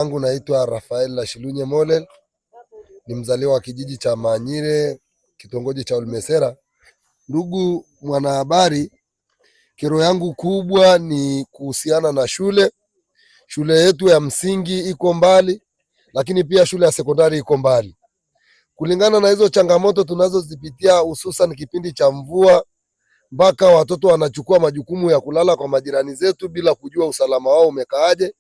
Yangu naitwa Rafael Lashilunye Molel, ni mzaliwa wa kijiji cha Manyire, kitongoji cha Olmesera. Ndugu mwanahabari, kero yangu kubwa ni kuhusiana na shule. Shule yetu ya msingi iko mbali, lakini pia shule ya sekondari iko mbali. Kulingana na hizo changamoto tunazozipitia, hususan kipindi cha mvua, mpaka watoto wanachukua majukumu ya kulala kwa majirani zetu bila kujua usalama wao umekaaje.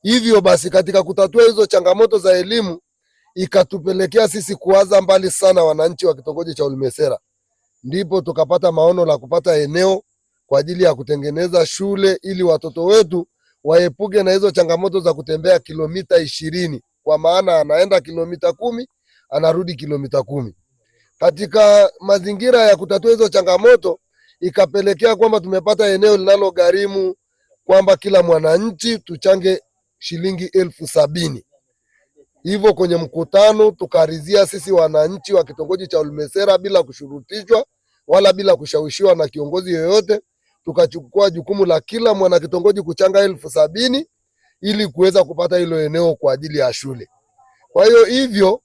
Hivyo basi, katika kutatua hizo changamoto za elimu, ikatupelekea sisi kuwaza mbali sana wananchi wa kitongoji cha Olmesera. Ndipo tukapata maono la kupata eneo kwa ajili ya kutengeneza shule ili watoto wetu waepuke na hizo changamoto za kutembea kilomita 20, kwa maana anaenda kilomita 10 anarudi kilomita 10. Katika mazingira ya kutatua hizo changamoto, ikapelekea kwamba tumepata eneo linalogharimu kwamba kila mwananchi tuchange shilingi 70,000. Hivyo kwenye mkutano tukarizia sisi wananchi wa kitongoji cha Olmesera bila kushurutishwa wala bila kushawishiwa na kiongozi yoyote, tukachukua jukumu la kila mwana kitongoji kuchanga 70,000 ili kuweza kupata hilo eneo kwa ajili ya shule. Kwa hiyo hivyo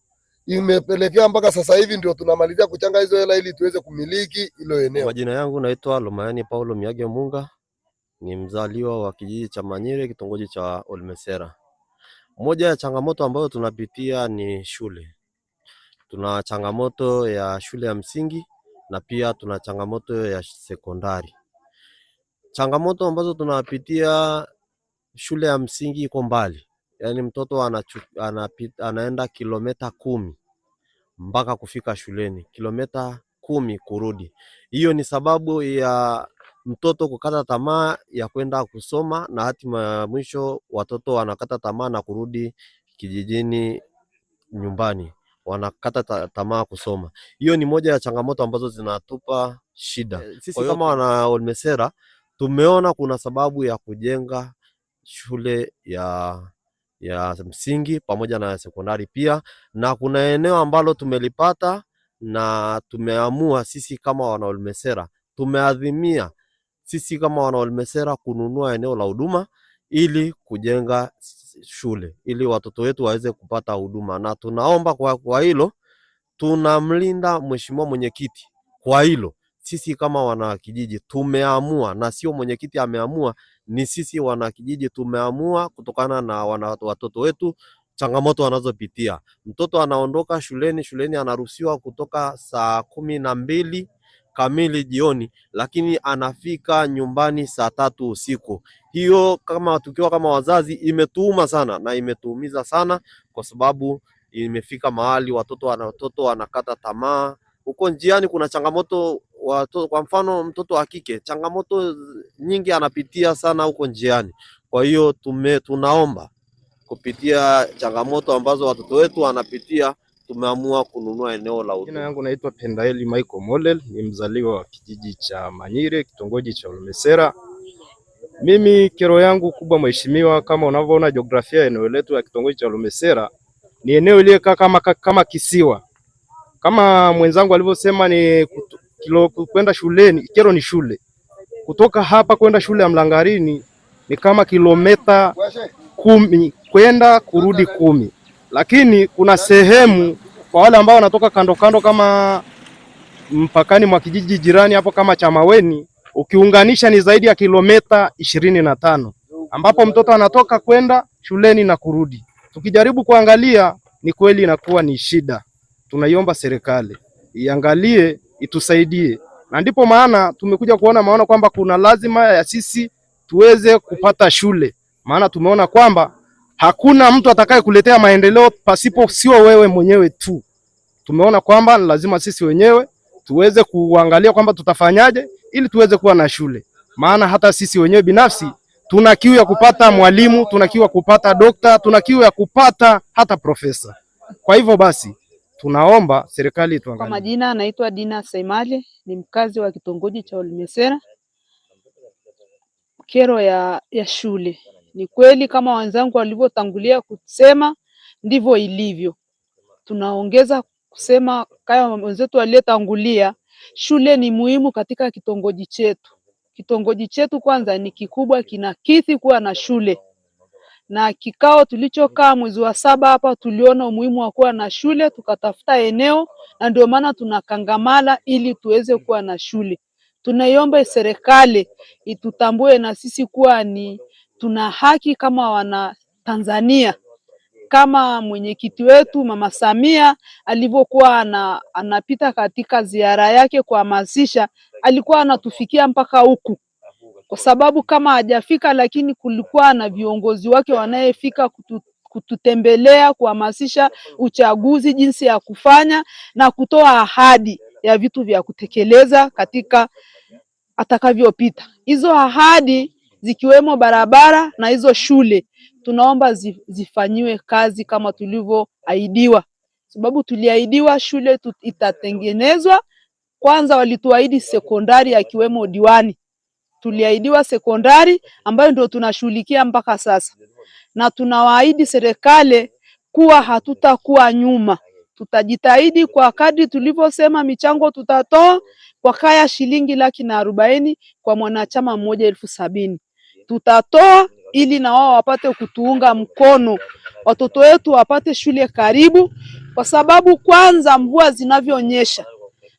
imepelekea mpaka sasa hivi ndio tunamalizia kuchanga hizo hela ili tuweze kumiliki hilo eneo. Majina yangu naitwa Lomayani Paulo Miage Munga, ni mzaliwa wa kijiji cha Manyire, kitongoji cha Olmesera. Moja ya changamoto ambayo tunapitia ni shule. Tuna changamoto ya shule ya msingi na pia tuna changamoto ya sekondari. Changamoto ambazo tunapitia, shule ya msingi iko mbali. Yaani mtoto anaenda kilomita 10 mpaka kufika shuleni, kilomita 10 kurudi. Hiyo ni sababu ya mtoto kukata tamaa ya kwenda kusoma, na hatima mwisho watoto wanakata tamaa na kurudi kijijini nyumbani, wanakata tamaa kusoma. Hiyo ni moja ya changamoto ambazo zinatupa shida. Sisi kama wana Olmesera tumeona kuna sababu ya kujenga shule ya msingi pamoja na sekondari pia, na kuna eneo ambalo tumelipata na tumeamua sisi kama wana Olmesera, tumeadhimia sisi kama wana Olmesera kununua eneo la huduma ili kujenga shule, ili watoto wetu waweze kupata huduma. Na tunaomba kwa hilo, tunamlinda mheshimiwa mwenyekiti kwa hilo. Sisi kama wana kijiji tumeamua, na sio mwenyekiti ameamua, ni sisi wana kijiji tumeamua, kutokana na watoto wetu changamoto wanazopitia. Mtoto anaondoka shuleni anaruhusiwa kutoka saa 12 kamili jioni, lakini anafika nyumbani saa 3 usiku. Hiyo tukiwa kama wazazi imetuuma sana na imetuumiza sana, kwa sababu imefika mahali watoto wanakata tamaa. Huko njiani kuna changamoto kwa mfano mtoto wa kike, changamoto nyingi anapitia sana huko njiani. Kwa hiyo tunaomba kupitia changamoto ambazo watoto wetu wanapitia, tumeamua kununua eneo la huduma. Jina yangu naitwa Pendaeli Michael Molel, ni mzaliwa wa kijiji cha Manyire, kitongoji cha Olmesera. Mimi kero yangu kubwa mheshimiwa, kama unavyoona jiografia ya eneo letu ya kitongoji cha Olmesera, ni eneo iliyokaa kama kisiwa. Kama mwenzangu alivyosema, ni kwenda shuleni, kero ni shule. Kutoka hapa kwenda shule ya Mlangarini ni kama kilomita 10 kwenda kurudi 10. Lakini kuna sehemu kwa wale ambao wanatoka kando kama mpakani mwa kijiji jirani hapo kama Chamaweni, ukiunganisha ni zaidi ya kilomita 25, ambapo mtoto anatoka kwenda shuleni na kurudi. Tukijaribu kuangalia, ni kweli inakuwa ni shida. Tunaiomba serikali iangalie, itusaidie. Na ndipo maana tumekuja kuona maana kwamba kuna lazima ya sisi tuweze kupata shule. Maana tumeona kwamba hakuna mtu atakaye kuletea maendeleo pasipo sio wewe mwenyewe tu. Tumeona kwamba lazima sisi wenyewe tuweze kuangalia kwamba tutafanyaje ili tuweze kuwa na shule. Maana hata sisi wenyewe binafsi tuna kiu ya kupata mwalimu, tuna kiu ya kupata dokta, tuna kiu ya kupata hata profesa. Kwa hivyo basi tunaomba serikali tuangalie. Kwa majina naitwa Dina Saimale, ni mkazi wa kitongoji cha Olmesera. Kero ya shule, ni kweli kama wenzangu walivyotangulia kusema ndivyo ilivyo. Tunaongeza kusema kama wenzetu waliotangulia, shule ni muhimu katika kitongoji chetu. Kitongoji chetu kwanza ni kikubwa, kinakidhi kuwa na shule. na kikao tulichokaa mwezi wa 7 hapa, tuliona umuhimu wa kuwa na shule, tukatafuta eneo, na ndio maana tunakangamala ili tuweze kuwa na shule. Tunaiomba serikali itutambue na sisi kuwa tuna haki kama wana Tanzania, kama mwenyekiti wetu Mama Samia alivyokuwa anapita katika ziara yake kuhamasisha, alikuwa anatufikia mpaka huku, kwa sababu kama hajafika, lakini kulikuwa na viongozi wake wanayefika kututembelea, kuhamasisha uchaguzi jinsi ya kufanya na kutoa ahadi ya vitu vya kutekeleza katika atakavyopita. Hizo ahadi zikiwemo barabara na hizo shule, tunaomba zifanyiwe kazi kama tulivyoahidiwa, sababu tuliahidiwa shule itatengenezwa. Kwanza walituahidi sekondari akiwemo diwani, tuliahidiwa sekondari ambayo ndio tunashughulikia mpaka sasa, na tunawaahidi serikali kuwa hatutakuwa nyuma. Tutajitahidi kwa kadri tulivyosema, michango tutatoa kwa kaya shilingi 140,000 kwa mwanachama mmoja 70,000. Tutatoa ili na wao wapate kutuunga mkono, watoto wetu wapate shule karibu, kwa sababu kwanza mvua zinavyonyesha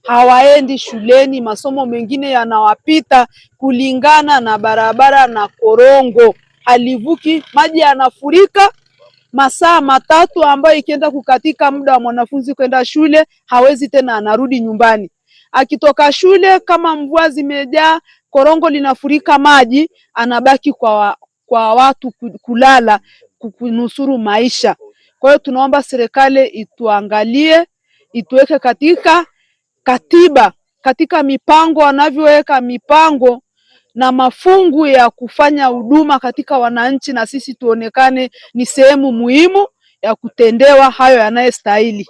hawaendi shuleni, masomo mengine yanawapita kulingana na barabara na korongo, halivuki, maji yanafurika masaa 3 ambayo ikienda kukatika muda wa mwanafunzi kwenda shule, hawezi tena, anarudi nyumbani. Akitoka shule kama mvua zimejaa, korongo linafurika maji, anabaki kwa watu kulala, kunusuru maisha. Kwa hiyo tunaomba serikali ituangalie, ituweke katika katiba, katika mipango wanavyoweka mipango na mafungu ya kufanya huduma katika wananchi, na sisi tuonekane ni sehemu muhimu ya kutendewa hayo yanayostahili.